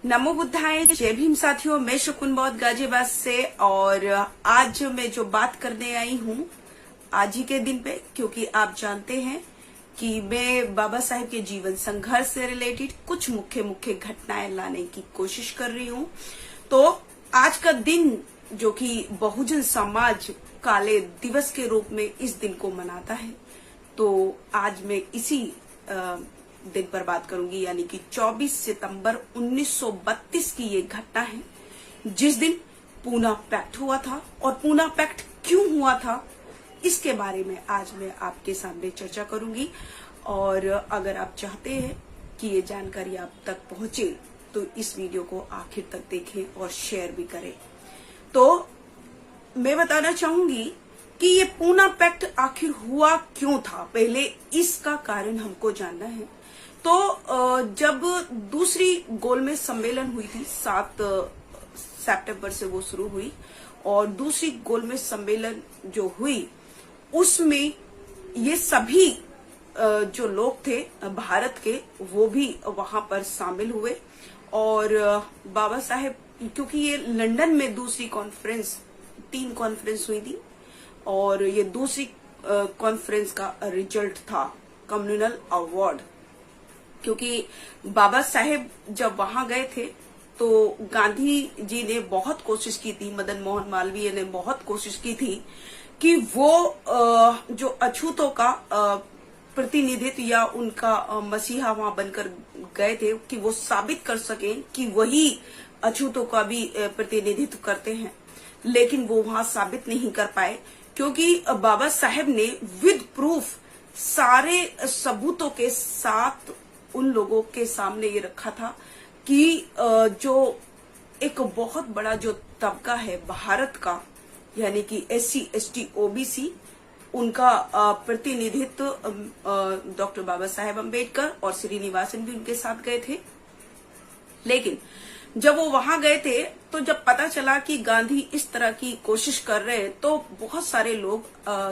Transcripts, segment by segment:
नमो बुद्धाय, जय भीम साथियों। मैं शकुन बौद्ध गाजियाबाद से और आज मैं जो बात करने आई हूँ आज ही के दिन पे, क्योंकि आप जानते हैं कि मैं बाबा साहेब के जीवन संघर्ष से रिलेटेड कुछ मुख्य घटनाएं लाने की कोशिश कर रही हूँ। तो आज का दिन जो कि बहुजन समाज काले दिवस के रूप में इस दिन को मनाता है, तो आज मैं इसी दिन पर बात करूंगी, यानी कि 24 सितंबर 1932 की ये घटना है जिस दिन पूना पैक्ट हुआ था। और पूना पैक्ट क्यों हुआ था इसके बारे में आज मैं आपके सामने चर्चा करूंगी। और अगर आप चाहते हैं कि ये जानकारी आप तक पहुंचे तो इस वीडियो को आखिर तक देखें और शेयर भी करें। तो मैं बताना चाहूंगी कि ये पूना पैक्ट आखिर हुआ क्यों था, पहले इसका कारण हमको जानना है। तो जब दूसरी गोलमेज सम्मेलन हुई थी 7 सितंबर से वो शुरू हुई, और दूसरी गोलमेज सम्मेलन जो हुई उसमें ये सभी जो लोग थे भारत के वो भी वहां पर शामिल हुए। और बाबा साहेब, क्योंकि ये लंदन में दूसरी कॉन्फ्रेंस 3 कॉन्फ्रेंस हुई थी और ये दूसरी कॉन्फ्रेंस का रिजल्ट था कम्युनल अवार्ड। क्योंकि बाबा साहेब जब वहां गए थे तो गांधी जी ने बहुत कोशिश की थी, मदन मोहन मालवीय ने बहुत कोशिश की थी कि वो जो अछूतों का प्रतिनिधित्व या उनका मसीहा वहां बनकर गए थे कि वो साबित कर सकें कि वही अछूतों का भी प्रतिनिधित्व करते हैं, लेकिन वो वहां साबित नहीं कर पाए, क्योंकि बाबा साहेब ने विद प्रूफ सारे सबूतों के साथ उन लोगों के सामने ये रखा था कि जो एक बहुत बड़ा जो तबका है भारत का, यानी कि SC ST OBC, उनका प्रतिनिधित्व डॉक्टर बाबा साहेब अम्बेडकर और श्रीनिवासन भी उनके साथ गए थे। लेकिन जब वो वहां गए थे तो जब पता चला कि गांधी इस तरह की कोशिश कर रहे हैं, तो बहुत सारे लोग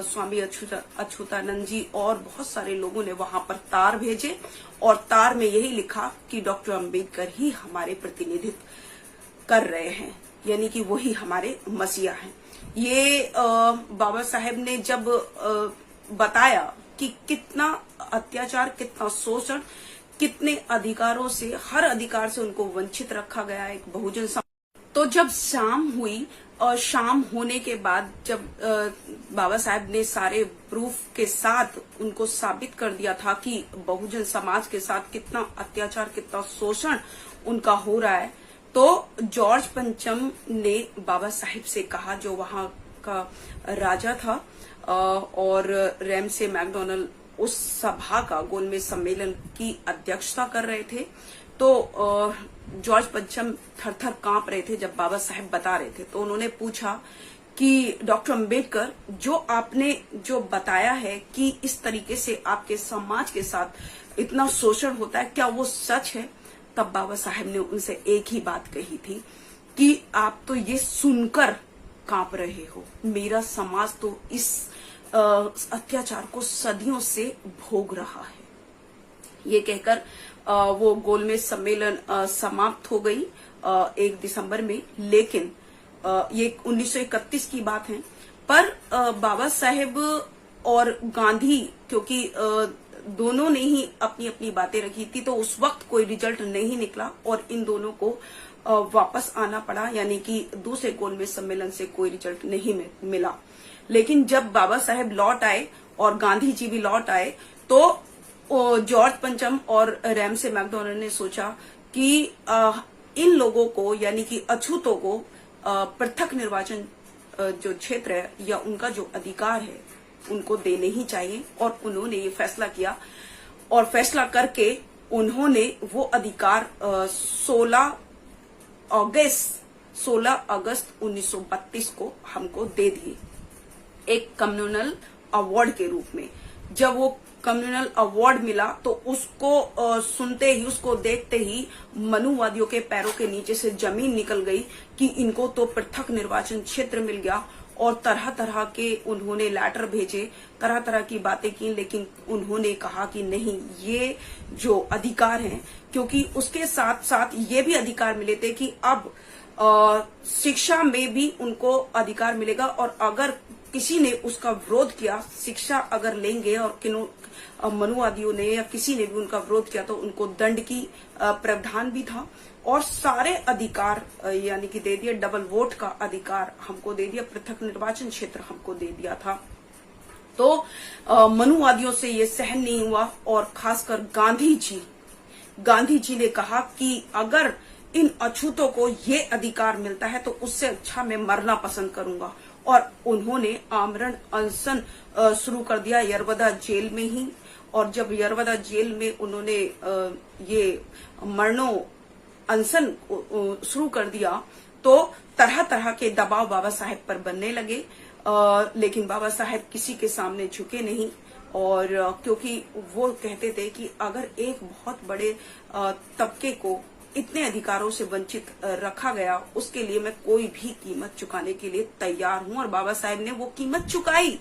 स्वामी अच्युतानंद जी और बहुत सारे लोगों ने वहां पर तार भेजे और तार में यही लिखा कि डॉक्टर अम्बेडकर ही हमारे प्रतिनिधित्व कर रहे हैं, यानी कि वही हमारे मसीहा हैं। ये बाबा साहेब ने जब बताया कि कितना अत्याचार, कितना शोषण, कितने अधिकारों से, हर अधिकार से उनको वंचित रखा गया एक बहुजन समाज। तो जब शाम हुई और शाम होने के बाद जब बाबा साहब ने सारे प्रूफ के साथ उनको साबित कर दिया था कि बहुजन समाज के साथ कितना अत्याचार, कितना शोषण उनका हो रहा है, तो जॉर्ज पंचम ने बाबा साहिब से कहा, जो वहां का राजा था, और रैमसे मैकडोनल्ड उस सभा का, गोलमेज सम्मेलन की अध्यक्षता कर रहे थे। तो जॉर्ज पंचम थर-थर कांप रहे थे जब बाबा साहेब बता रहे थे। तो उन्होंने पूछा कि डॉक्टर अम्बेडकर, जो आपने जो बताया है कि इस तरीके से आपके समाज के साथ इतना शोषण होता है, क्या वो सच है? तब बाबा साहेब ने उनसे एक ही बात कही थी कि आप तो ये सुनकर कांप रहे हो, मेरा समाज तो इस अत्याचार को सदियों से भोग रहा है। ये कहकर वो गोलमेज सम्मेलन समाप्त हो गई 1 दिसंबर में। लेकिन ये 1931 की बात है। पर बाबा साहेब और गांधी, क्योंकि दोनों ने ही अपनी अपनी बातें रखी थी, तो उस वक्त कोई रिजल्ट नहीं निकला और इन दोनों को वापस आना पड़ा, यानी कि दूसरे गोलमेज सम्मेलन से कोई रिजल्ट नहीं मिला। लेकिन जब बाबा साहेब लौट आए और गांधी जी भी लौट आए, तो जॉर्ज पंचम और रैमसे मैकडोनल्ड ने सोचा कि इन लोगों को, यानी कि अछूतों को पृथक निर्वाचन जो क्षेत्र है या उनका जो अधिकार है उनको देने ही चाहिए। और उन्होंने ये फैसला किया और फैसला करके उन्होंने वो अधिकार 16 अगस्त 1932 को हमको दे दिए, एक कम्युनल अवार्ड के रूप में। जब वो कम्युनल अवार्ड मिला तो उसको सुनते ही, उसको देखते ही मनुवादियों के पैरों के नीचे से जमीन निकल गई कि इनको तो पृथक निर्वाचन क्षेत्र मिल गया और तरह तरह के उन्होंने लेटर भेजे, तरह तरह की बातें की, लेकिन उन्होंने कहा कि नहीं, ये जो अधिकार हैं, क्योंकि उसके साथ साथ ये भी अधिकार मिले थे कि अब शिक्षा में भी उनको अधिकार मिलेगा, और अगर किसी ने उसका विरोध किया, शिक्षा अगर लेंगे और मनुवादियों ने या किसी ने भी उनका विरोध किया तो उनको दंड की प्रावधान भी था, और सारे अधिकार यानी कि दे दिए। डबल वोट का अधिकार हमको दे दिया, पृथक निर्वाचन क्षेत्र हमको दे दिया था। तो मनुवादियों से ये सहन नहीं हुआ, और खासकर गांधी जी ने कहा कि अगर इन अछूतों को ये अधिकार मिलता है तो उससे अच्छा मैं मरना पसंद करूंगा, और उन्होंने आमरण अनशन शुरू कर दिया यरवदा जेल में ही। और जब यरवदा जेल में उन्होंने ये मरणो अनशन शुरू कर दिया तो तरह तरह के दबाव बाबा साहेब पर बनने लगे, लेकिन बाबा साहेब किसी के सामने झुके नहीं। और क्योंकि वो कहते थे कि अगर एक बहुत बड़े तबके को इतने अधिकारों से वंचित रखा गया, उसके लिए मैं कोई भी कीमत चुकाने के लिए तैयार हूं। और बाबा साहेब ने वो कीमत चुकाई,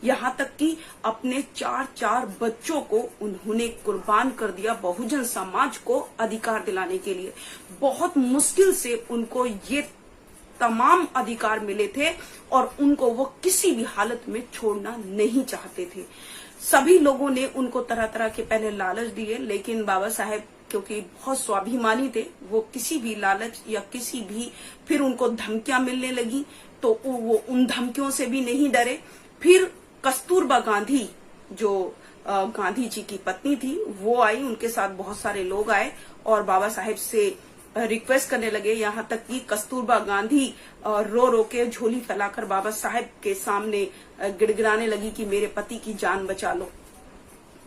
यहाँ तक कि अपने 4 बच्चों को उन्होंने कुर्बान कर दिया बहुजन समाज को अधिकार दिलाने के लिए। बहुत मुश्किल से उनको ये तमाम अधिकार मिले थे, और उनको वो किसी भी हालत में छोड़ना नहीं चाहते थे। सभी लोगों ने उनको तरह तरह के पहले लालच दिए, लेकिन बाबा साहेब क्योंकि बहुत स्वाभिमानी थे, वो किसी भी लालच या किसी भी, फिर उनको धमकियां मिलने लगी तो वो उन धमकियों से भी नहीं डरे। फिर कस्तूरबा गांधी, जो गांधी जी की पत्नी थी, वो आई, उनके साथ बहुत सारे लोग आए और बाबा साहेब से रिक्वेस्ट करने लगे, यहाँ तक कि कस्तूरबा गांधी रो रो के झोली फैलाकर बाबा साहेब के सामने गिड़गिड़ाने लगी कि मेरे पति की जान बचा लो,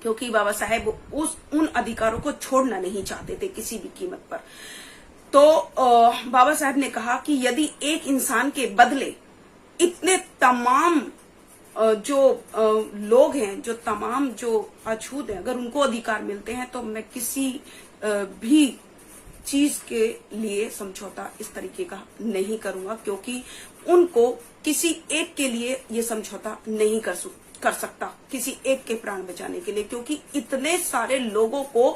क्योंकि बाबा साहेब उन अधिकारों को छोड़ना नहीं चाहते थे किसी भी कीमत पर। तो बाबा साहेब ने कहा कि यदि एक इंसान के बदले इतने तमाम जो लोग हैं, जो तमाम जो अछूत हैं, अगर उनको अधिकार मिलते हैं तो मैं किसी भी चीज के लिए समझौता इस तरीके का नहीं करूंगा, क्योंकि उनको किसी एक के लिए ये समझौता नहीं कर सकता, किसी एक के प्राण बचाने के लिए, क्योंकि इतने सारे लोगों को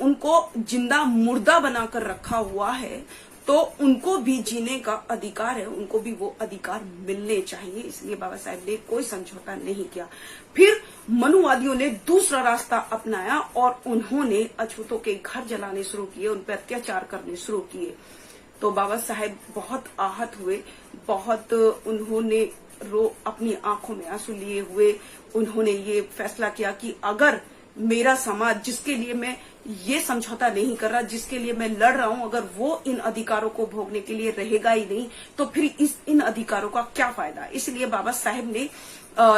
उनको जिंदा मुर्दा बनाकर रखा हुआ है, तो उनको भी जीने का अधिकार है, उनको भी वो अधिकार मिलने चाहिए। इसलिए बाबा साहेब ने कोई समझौता नहीं किया। फिर मनुवादियों ने दूसरा रास्ता अपनाया और उन्होंने अछूतों के घर जलाने शुरू किए, उन पर अत्याचार करने शुरू किए। तो बाबा साहेब बहुत आहत हुए, बहुत उन्होंने अपनी आंखों में आंसू लिए हुए उन्होंने ये फैसला किया कि अगर मेरा समाज, जिसके लिए मैं ये समझौता नहीं कर रहा, जिसके लिए मैं लड़ रहा हूं, अगर वो इन अधिकारों को भोगने के लिए रहेगा ही नहीं तो फिर इन अधिकारों का क्या फायदा। इसलिए बाबा साहेब ने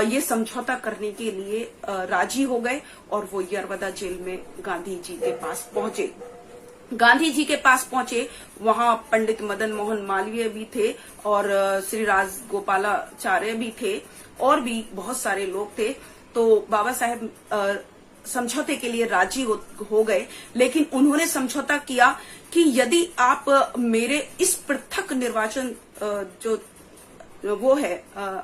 ये समझौता करने के लिए राजी हो गए और वो यरवदा जेल में गांधी जी के पास पहुंचे। गांधी जी के पास पहुंचे, वहां पंडित मदन मोहन मालवीय भी थे और श्री राजगोपालाचार्य भी थे और भी बहुत सारे लोग थे। तो बाबा साहेब समझौते के लिए राजी हो गए, लेकिन उन्होंने समझौता किया कि यदि आप मेरे इस पृथक निर्वाचन जो वो है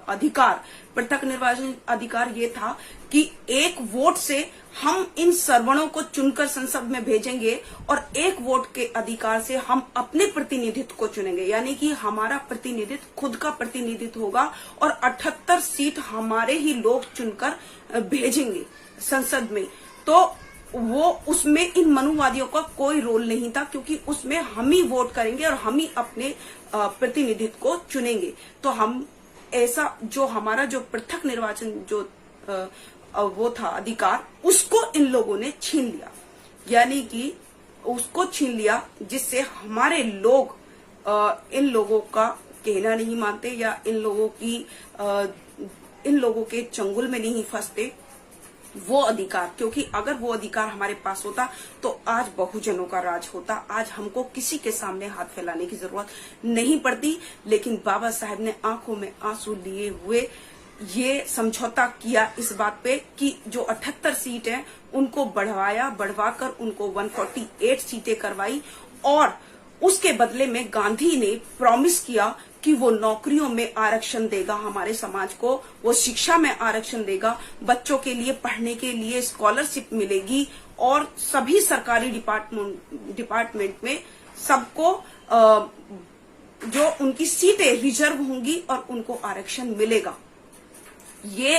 अधिकार, पृथक निर्वाचन अधिकार ये था कि एक वोट से हम इन सर्वणों को चुनकर संसद में भेजेंगे और एक वोट के अधिकार से हम अपने प्रतिनिधित्व को चुनेंगे, यानी कि हमारा प्रतिनिधित्व खुद का प्रतिनिधित्व होगा और 78 सीट हमारे ही लोग चुनकर भेजेंगे संसद में। तो वो उसमें इन मनुवादियों का कोई रोल नहीं था, क्योंकि उसमें हम ही वोट करेंगे और हम ही अपने प्रतिनिधित्व को चुनेंगे। तो हम ऐसा जो हमारा जो पृथक निर्वाचन जो वो था अधिकार, उसको इन लोगों ने छीन लिया, यानी कि उसको छीन लिया, जिससे हमारे लोग इन लोगों का कहना नहीं मानते या इन लोगों के चंगुल में नहीं फंसते वो अधिकार। क्योंकि अगर वो अधिकार हमारे पास होता तो आज बहुजनों का राज होता, आज हमको किसी के सामने हाथ फैलाने की जरूरत नहीं पड़ती। लेकिन बाबा साहेब ने आंखों में आंसू लिए हुए ये समझौता किया इस बात पे कि जो 78 सीट हैं उनको बढ़वाकर उनको 148 सीटें करवाई, और उसके बदले में गांधी ने प्रॉमिस किया कि वो नौकरियों में आरक्षण देगा हमारे समाज को, वो शिक्षा में आरक्षण देगा, बच्चों के लिए पढ़ने के लिए स्कॉलरशिप मिलेगी और सभी सरकारी डिपार्टमेंट में सबको जो उनकी सीटें रिजर्व होंगी और उनको आरक्षण मिलेगा। ये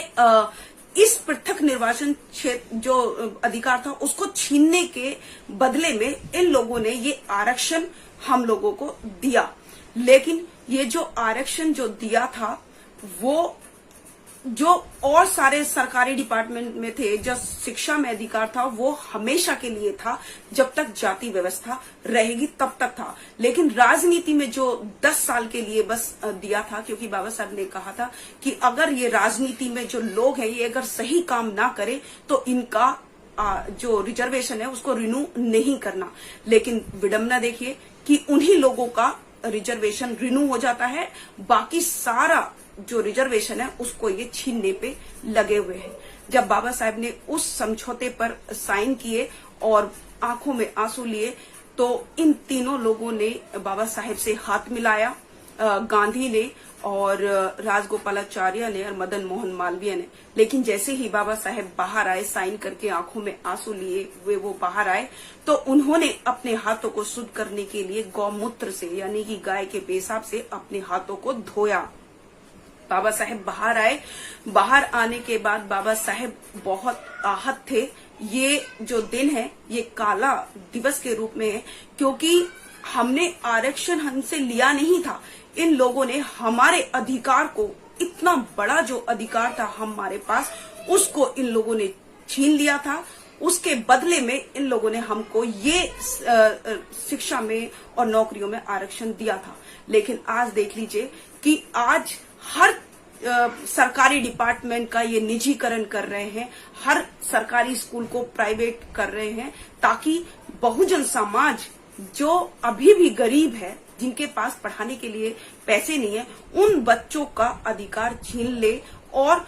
इस पृथक निर्वाचन क्षेत्र जो अधिकार था उसको छीनने के बदले में इन लोगों ने ये आरक्षण हम लोगों को दिया। लेकिन ये जो आरक्षण जो दिया था वो जो और सारे सरकारी डिपार्टमेंट में थे, जो शिक्षा में अधिकार था, वो हमेशा के लिए था, जब तक जाति व्यवस्था रहेगी तब तक था। लेकिन राजनीति में जो 10 साल के लिए बस दिया था, क्योंकि बाबा साहब ने कहा था कि अगर ये राजनीति में जो लोग हैं ये अगर सही काम ना करे तो इनका जो रिजर्वेशन है उसको रिन्यू नहीं करना। लेकिन विडंबना देखिए कि उन्हीं लोगों का रिजर्वेशन रिन्यू हो जाता है, बाकी सारा जो रिजर्वेशन है उसको ये छीनने पे लगे हुए हैं। जब बाबा साहब ने उस समझौते पर साइन किए और आंखों में आंसू लिए तो इन तीनों लोगों ने बाबा साहब से हाथ मिलाया, गांधी ने और राजगोपालाचार्य ने और मदन मोहन मालवीय ने। लेकिन जैसे ही बाबा साहब बाहर आए, साइन करके आंखों में आंसू लिए हुए वो बाहर आए, तो उन्होंने अपने हाथों को शुद्ध करने के लिए गौमूत्र से यानी कि गाय के पेशाब से अपने हाथों को धोया। बाबा साहेब बाहर आए। बाहर आने के बाद बाबा साहेब बहुत आहत थे। ये जो दिन है ये काला दिवस के रूप में है, क्योंकि हमने आरक्षण हमसे लिया नहीं था। इन लोगों ने हमारे अधिकार को, इतना बड़ा जो अधिकार था हमारे पास, उसको इन लोगों ने छीन लिया था। उसके बदले में इन लोगों ने हमको ये शिक्षा में और नौकरियों में आरक्षण दिया था। लेकिन आज देख लीजिए कि आज हर सरकारी डिपार्टमेंट का ये निजीकरण कर रहे हैं, हर सरकारी स्कूल को प्राइवेट कर रहे हैं, ताकि बहुजन समाज जो अभी भी गरीब है, जिनके पास पढ़ाने के लिए पैसे नहीं है, उन बच्चों का अधिकार छीन ले और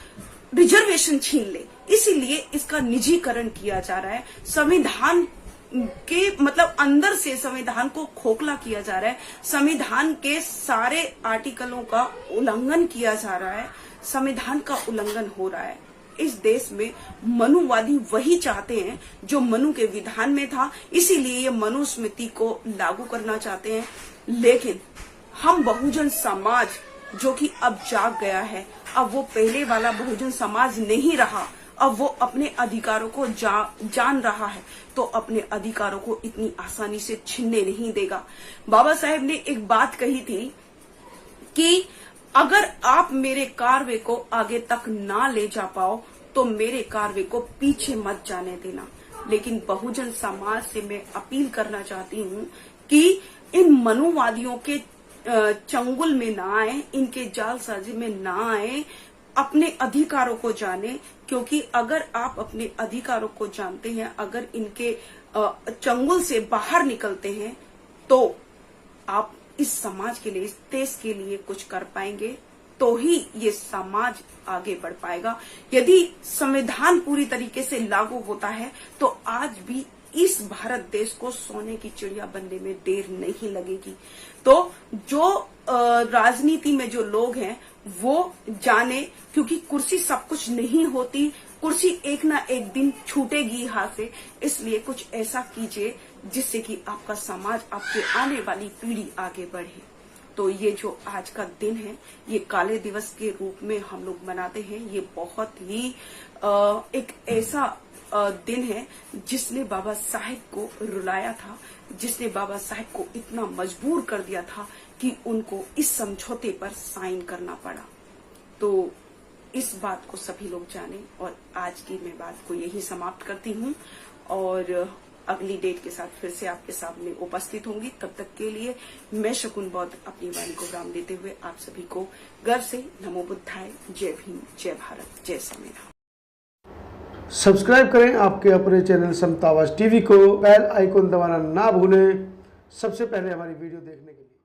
रिजर्वेशन छीन ले। इसीलिए इसका निजीकरण किया जा रहा है। संविधान के मतलब अंदर से संविधान को खोखला किया जा रहा है। संविधान के सारे आर्टिकलों का उल्लंघन किया जा रहा है। संविधान का उल्लंघन हो रहा है। इस देश में मनुवादी वही चाहते हैं जो मनु के विधान में था, इसीलिए ये मनुस्मृति को लागू करना चाहते हैं। लेकिन हम बहुजन समाज जो कि अब जाग गया है, अब वो पहले वाला बहुजन समाज नहीं रहा। अब वो अपने अधिकारों को जान रहा है, तो अपने अधिकारों को इतनी आसानी से छीनने नहीं देगा। बाबा साहेब ने एक बात कही थी कि अगर आप मेरे कार्य को आगे तक ना ले जा पाओ तो मेरे कार्य को पीछे मत जाने देना। लेकिन बहुजन समाज से मैं अपील करना चाहती हूँ कि इन मनुवादियों के चंगुल में ना आए, इनके जालसाजी में ना आए, अपने अधिकारों को जाने। क्योंकि अगर आप अपने अधिकारों को जानते हैं, अगर इनके चंगुल से बाहर निकलते हैं, तो आप इस समाज के लिए, इस देश के लिए कुछ कर पाएंगे, तो ही ये समाज आगे बढ़ पाएगा। यदि संविधान पूरी तरीके से लागू होता है तो आज भी इस भारत देश को सोने की चिड़िया बनने में देर नहीं लगेगी। तो जो राजनीति में जो लोग हैं वो जाने, क्योंकि कुर्सी सब कुछ नहीं होती, कुर्सी एक ना एक दिन छूटेगी हाथ से। इसलिए कुछ ऐसा कीजिए जिससे कि आपका समाज, आपके आने वाली पीढ़ी आगे बढ़े। तो ये जो आज का दिन है ये काले दिवस के रूप में हम लोग मनाते हैं। ये बहुत ही एक ऐसा दिन है जिसने बाबा साहेब को रुलाया था, जिसने बाबा साहेब को इतना मजबूर कर दिया था कि उनको इस समझौते पर साइन करना पड़ा। तो इस बात को सभी लोग जाने। और आज की मैं बात को यही समाप्त करती हूँ और अगली डेट के साथ फिर से आपके सामने उपस्थित होंगी। तब तक के लिए मैं शकुन बौद्ध अपनी वाणी को विराम देते हुए आप सभी को गर्व से नमो बुद्धाय, जय भीम, जय भारत, जय संविधान। सब्सक्राइब करें आपके अपने चैनल समता आवाज टीवी को, बेल आइकन दबाना ना भूलें सबसे पहले हमारी वीडियो देखने के लिए।